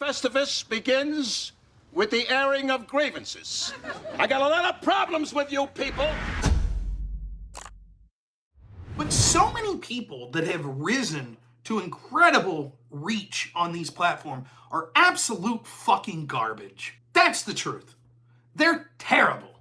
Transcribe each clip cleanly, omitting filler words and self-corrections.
Festivus begins with the airing of grievances. I got a lot of problems with you people. But so many people that have risen to incredible reach on these platforms are absolute fucking garbage. That's the truth. They're terrible.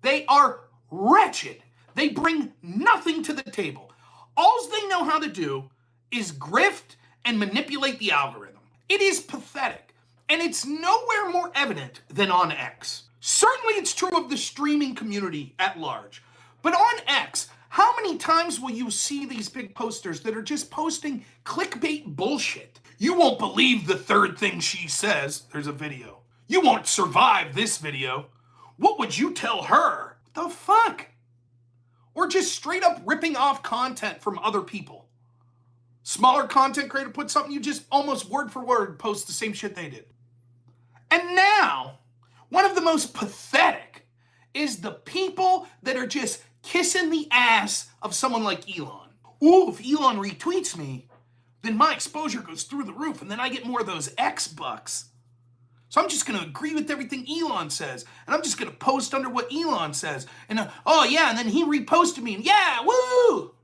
They are wretched. They bring nothing to the table. All they know how to do is grift and manipulate the algorithm. It is pathetic, and it's nowhere more evident than on X. Certainly it's true of the streaming community at large, but on X, how many times will you see these big posters that are just posting clickbait bullshit? You won't believe the third thing she says. There's a video. You won't survive this video. What would you tell her? The fuck? Or just straight up ripping off content from other people. Smaller content creator puts something, you just almost word for word post the same shit they did. And now, one of the most pathetic is the people that are just kissing the ass of someone like Elon. Ooh, if Elon retweets me, then my exposure goes through the roof and then I get more of those X bucks. So I'm just going to agree with everything Elon says. And I'm just going to post under what Elon says. And oh yeah, and then he reposted me. And yeah, woo!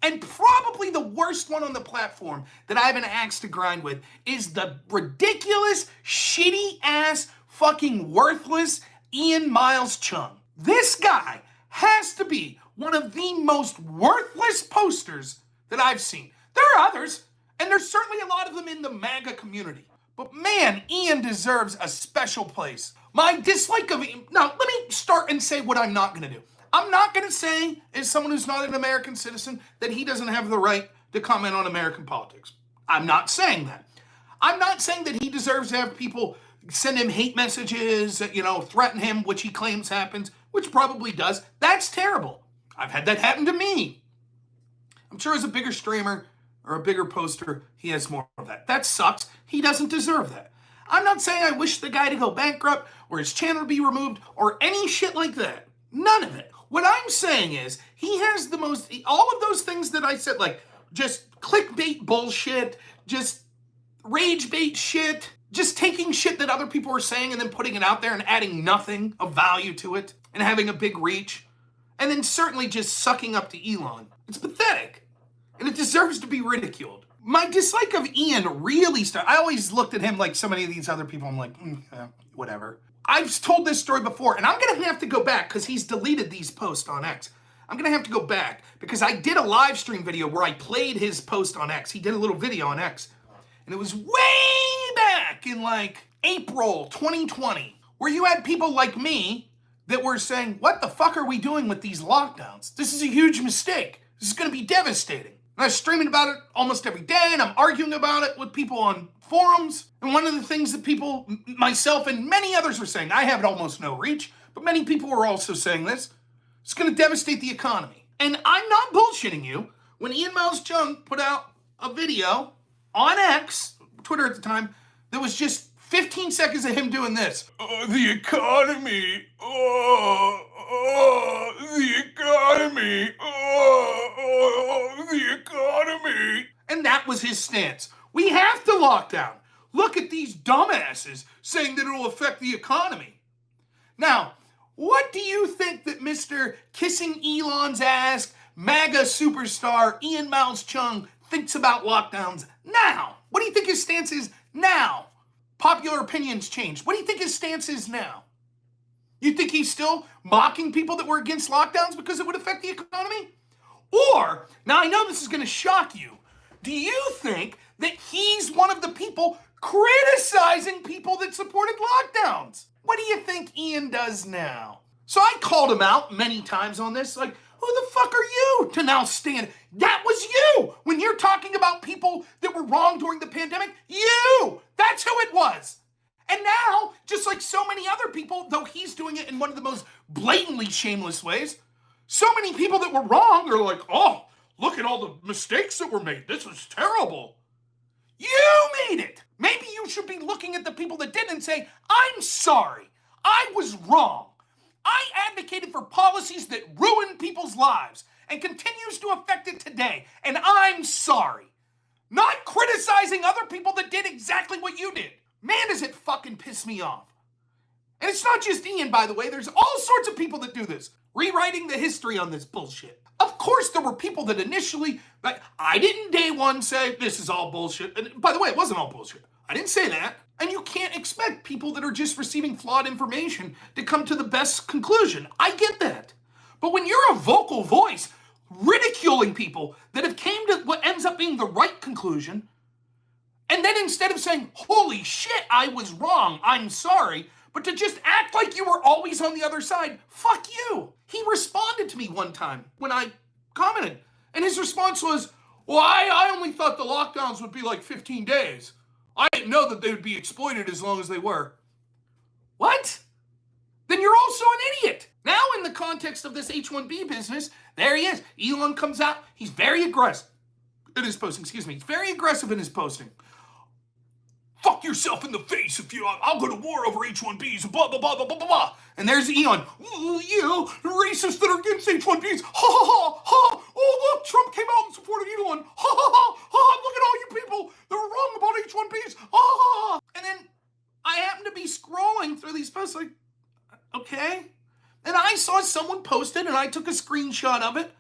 And probably the worst one on the platform that I have an axe to grind with is the ridiculous, shitty-ass, fucking worthless Ian Miles Cheong. This guy has to be one of the most worthless posters that I've seen. There are others, and there's certainly a lot of them in the MAGA community. But man, Ian deserves a special place. My dislike of him... Now, let me start and say what I'm not going to do. I'm not going to say, as someone who's not an American citizen, that he doesn't have the right to comment on American politics. I'm not saying that. I'm not saying that he deserves to have people send him hate messages, threaten him, which he claims happens, which probably does. That's terrible. I've had that happen to me. I'm sure as a bigger streamer or a bigger poster, he has more of that. That sucks. He doesn't deserve that. I'm not saying I wish the guy to go bankrupt or his channel to be removed or any shit like that. None of it. What I'm saying is he has the most, all of those things that I said, like just clickbait bullshit, just rage bait shit, just taking shit that other people are saying and then putting it out there and adding nothing of value to it and having a big reach. And then certainly just sucking up to Elon. It's pathetic. And it deserves to be ridiculed. My dislike of Ian really started. I always looked at him like so many of these other people. I'm like, whatever. I've told this story before, and I'm going to have to go back because he's deleted these posts on X. I'm going to have to go back because I did a live stream video where I played his post on X. He did a little video on X. And it was way back in like April 2020, where you had people like me that were saying, what the fuck are we doing with these lockdowns? This is a huge mistake. This is going to be devastating. And I was streaming about it almost every day, and I'm arguing about it with people on forums. And one of the things that people, myself and many others were saying, I have almost no reach, but many people were also saying this, it's going to devastate the economy. And I'm not bullshitting you. When Ian Miles Cheong put out a video on X, Twitter at the time, there was just 15 seconds of him doing this. The economy, the economy, the economy. And that was his stance. We have to lock down. Look at these dumbasses saying that it'll affect the economy. Now, what do you think that Mr. Kissing Elon's ass, MAGA superstar Ian Miles Cheong thinks about lockdowns now? What do you think his stance is now? Popular opinions changed. What do you think his stance is now? You think he's still mocking people that were against lockdowns because it would affect the economy? Or, now I know this is going to shock you, do you think that he's one of the people criticizing people that supported lockdowns? What do you think Ian does now? So I called him out many times on this, like, who the fuck are you to now stand? That was you! When you're talking about people that were wrong during the pandemic, you! That's who it was! And now, just like so many other people, though he's doing it in one of the most blatantly shameless ways, so many people that were wrong are like, oh, look at all the mistakes that were made. This was terrible. You made it! Maybe you should be looking at the people that didn't and say, I'm sorry. I was wrong. I advocated for policies that ruin people's lives and continues to affect it today, and I'm sorry. not criticizing other people that did exactly what you did. Man, does it fucking piss me off. And it's not just Ian, by the way. There's all sorts of people that do this, rewriting the history on this bullshit. Of course, there were people that initially, like, I didn't day one say this is all bullshit. And by the way, it wasn't all bullshit. I didn't say that. And you can't expect people that are just receiving flawed information to come to the best conclusion. I get that. But when you're a vocal voice ridiculing people that have came to what ends up being the right conclusion, and then instead of saying, holy shit, I was wrong, I'm sorry, but to just act like you were always on the other side, fuck you. He responded to me one time when I commented, and his response was, well, I only thought the lockdowns would be like 15 days. I didn't know that they would be exploited as long as they were. What? Then you're also an idiot. Now in the context of this H-1B business, there he is. Elon comes out, he's very aggressive in his posting, He's very aggressive in his posting. Fuck yourself in the face if I'll go to war over H-1Bs and blah, blah, blah, blah, blah, blah. And there's Elon. You racists that are against H-1Bs. Ha, ha, ha, ha. Oh, look, Trump came out and supported Elon. Ha, ha, ha, ha. Look at all you people that were wrong about H-1Bs. Ha, ha, ha. And then I happen to be scrolling through these posts like, okay. And I saw someone posted, and I took a screenshot of it,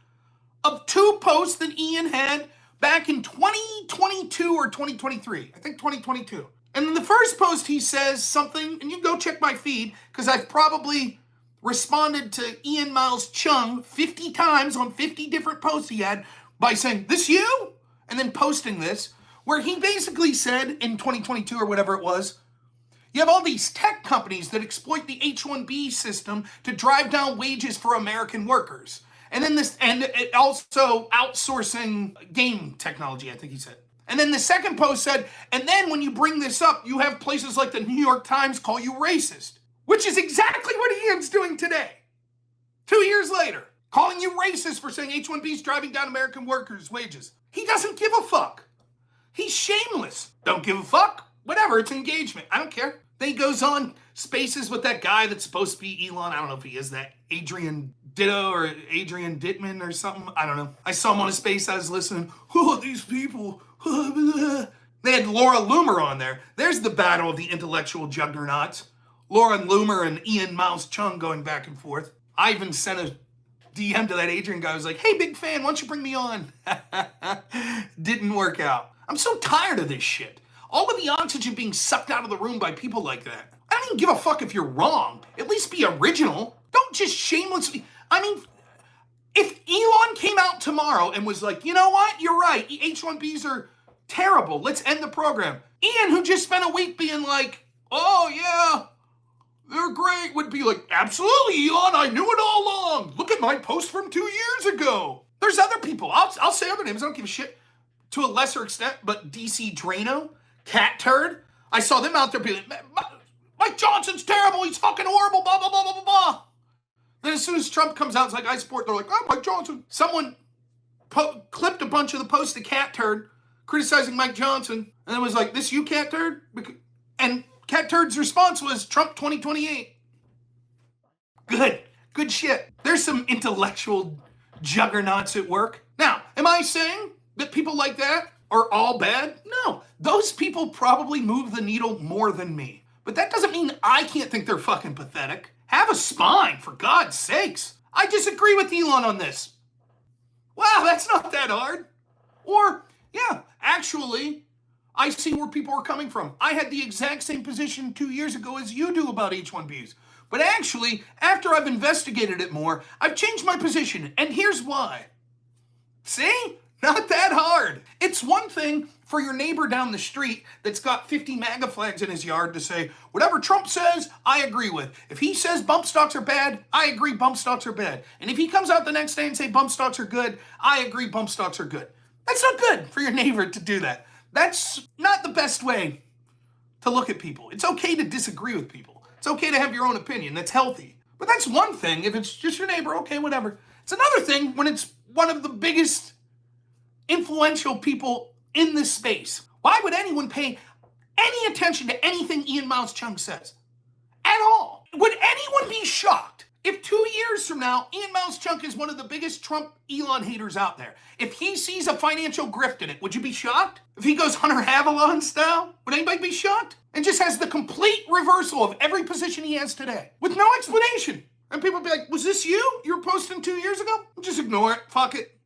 of two posts that Ian had back in 2022 or 2023. I think 2022. And in the first post, he says something, and you can go check my feed, because I've probably responded to Ian Miles Cheong 50 times on 50 different posts he had by saying, this you? And then posting this, where he basically said in 2022 or whatever it was, you have all these tech companies that exploit the H-1B system to drive down wages for American workers. And then it also outsourcing game technology, I think he said. And then the second post said, and then when you bring this up, you have places like the New York Times call you racist, which is exactly what Ian's doing today. 2 years later, calling you racist for saying H-1B's driving down American workers' wages. He doesn't give a fuck. He's shameless. Don't give a fuck. Whatever, it's engagement. I don't care. Then he goes on Spaces with that guy that's supposed to be Elon. I don't know if he is that. Adrian Ditto or Adrian Dittman or something. I don't know. I saw him on a space. I was listening. Oh, these people. They had Laura Loomer on there. There's the battle of the intellectual juggernauts. Laura Loomer and Ian Miles Cheong going back and forth. I even sent a DM to that Adrian guy. I was like, hey, big fan, why don't you bring me on? Didn't work out. I'm so tired of this shit. All of the oxygen being sucked out of the room by people like that. I don't even give a fuck if you're wrong. At least be original. Don't just shamelessly... I mean, if Elon came out tomorrow and was like, you know what? You're right. H-1Bs are terrible. Let's end the program. Ian, who just spent a week being like, oh, yeah, they're great, would be like, absolutely, Elon, I knew it all along. Look at my post from 2 years ago. There's other people. I'll say other names. I don't give a shit. To a lesser extent, but DC Drano, Cat Turd, I saw them out there being like, Mike Johnson's terrible. He's fucking horrible, blah, blah, blah, blah, blah, blah. Then as soon as Trump comes out, it's like, I support, they're like, oh, Mike Johnson. Someone clipped a bunch of the posts to Cat Turd criticizing Mike Johnson, and then was like, this you, Cat Turd? And Cat Turd's response was, Trump 2028. Good shit. There's some intellectual juggernauts at work. Now, am I saying that people like that are all bad? No. Those people probably move the needle more than me. But that doesn't mean I can't think they're fucking pathetic. Have a spine, for God's sakes. I disagree with Elon on this. Wow, that's not that hard. Or, yeah, actually, I see where people are coming from. I had the exact same position 2 years ago as you do about H-1Bs. But actually, after I've investigated it more, I've changed my position. And here's why. See? Not that hard. It's one thing for your neighbor down the street that's got 50 MAGA flags in his yard to say, whatever Trump says, I agree with. If he says bump stocks are bad, I agree bump stocks are bad. And if he comes out the next day and say bump stocks are good, I agree bump stocks are good. That's not good for your neighbor to do that. That's not the best way to look at people. It's okay to disagree with people. It's okay to have your own opinion. That's healthy. But that's one thing. If it's just your neighbor, okay, whatever. It's another thing when it's one of the biggest influential people in this space. Why would anyone pay any attention to anything Ian Miles Cheong says? At all. Would anyone be shocked If 2 years from now, Ian Mousechuck is one of the biggest Trump Elon haters out there, if he sees a financial grift in it, would you be shocked? If he goes Hunter Haviland style, would anybody be shocked? And just has the complete reversal of every position he has today, with no explanation. And people be like, was this you? You were posting 2 years ago? Just ignore it. Fuck it.